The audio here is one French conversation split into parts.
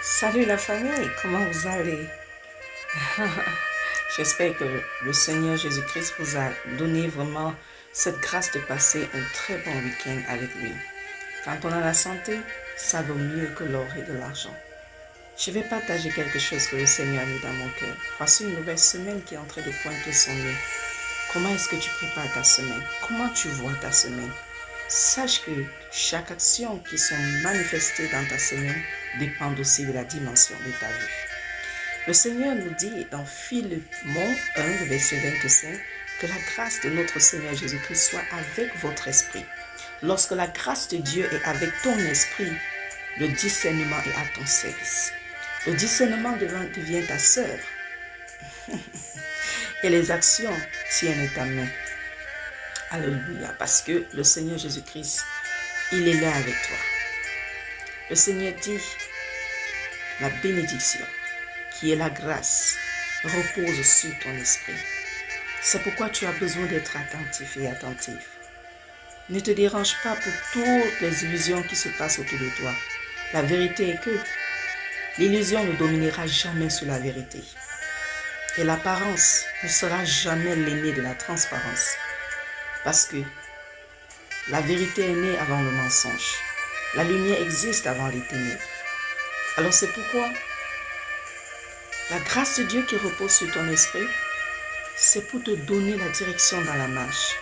Salut la famille, comment vous allez? J'espère que le Seigneur Jésus-Christ vous a donné vraiment cette grâce de passer un très bon week-end avec lui. Quand on a la santé, ça vaut mieux que l'or et de l'argent. Je vais partager quelque chose que le Seigneur a mis dans mon cœur. Voici une nouvelle semaine qui est en train de pointer son nez. Comment est-ce que tu prépares ta semaine? Comment tu vois ta semaine? Sache que chaque action qui sont manifestées dans ta semaine dépend aussi de la dimension de ta vie. Le Seigneur nous dit dans Philemon 1, verset 25, que la grâce de notre Seigneur Jésus-Christ soit avec votre esprit. Lorsque la grâce de Dieu est avec ton esprit, le discernement est à ton service. Le discernement devient ta sœur. Et les actions tiennent ta main. Alléluia. Parce que le Seigneur Jésus-Christ, il est là avec toi. Le Seigneur dit, la bénédiction, qui est la grâce, repose sur ton esprit. C'est pourquoi tu as besoin d'être attentif et attentif. Ne te dérange pas pour toutes les illusions qui se passent autour de toi. La vérité est que l'illusion ne dominera jamais sur la vérité. Et l'apparence ne sera jamais l'aînée de la transparence. Parce que la vérité est née avant le mensonge. La lumière existe avant les ténèbres. Alors c'est pourquoi la grâce de Dieu qui repose sur ton esprit, c'est pour te donner la direction dans la marche,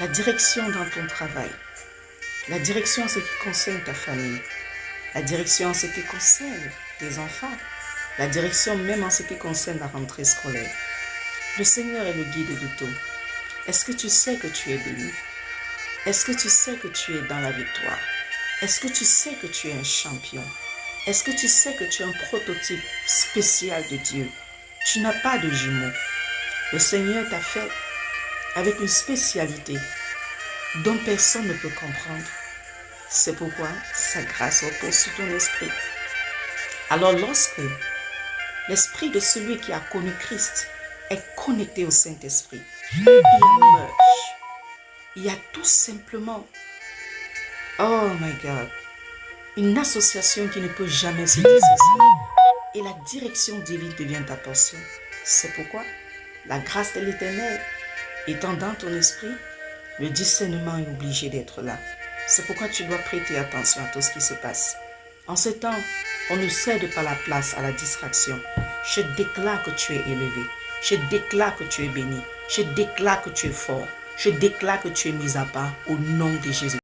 la direction dans ton travail, la direction en ce qui concerne ta famille, la direction en ce qui concerne tes enfants, la direction même en ce qui concerne la rentrée scolaire. Le Seigneur est le guide de tout. Est-ce que tu sais que tu es béni? Est-ce que tu sais que tu es dans la victoire? Est-ce que tu sais que tu es un champion? Est-ce que tu sais que tu es un prototype spécial de Dieu? Tu n'as pas de jumeaux. Le Seigneur t'a fait avec une spécialité dont personne ne peut comprendre. C'est pourquoi sa grâce repose sur ton esprit. Alors lorsque l'esprit de celui qui a connu Christ est connecté au Saint-Esprit, il émerge. Il y a tout simplement, oh my God, une association qui ne peut jamais se dissocier. Et la direction divine devient ta portion. C'est pourquoi la grâce de l'Éternel étant dans ton esprit, le discernement est obligé d'être là. C'est pourquoi tu dois prêter attention à tout ce qui se passe. En ce temps, on ne cède pas la place à la distraction. Je déclare que tu es élevé. Je déclare que tu es béni. Je déclare que tu es fort. Je déclare que tu es mis à part au nom de Jésus.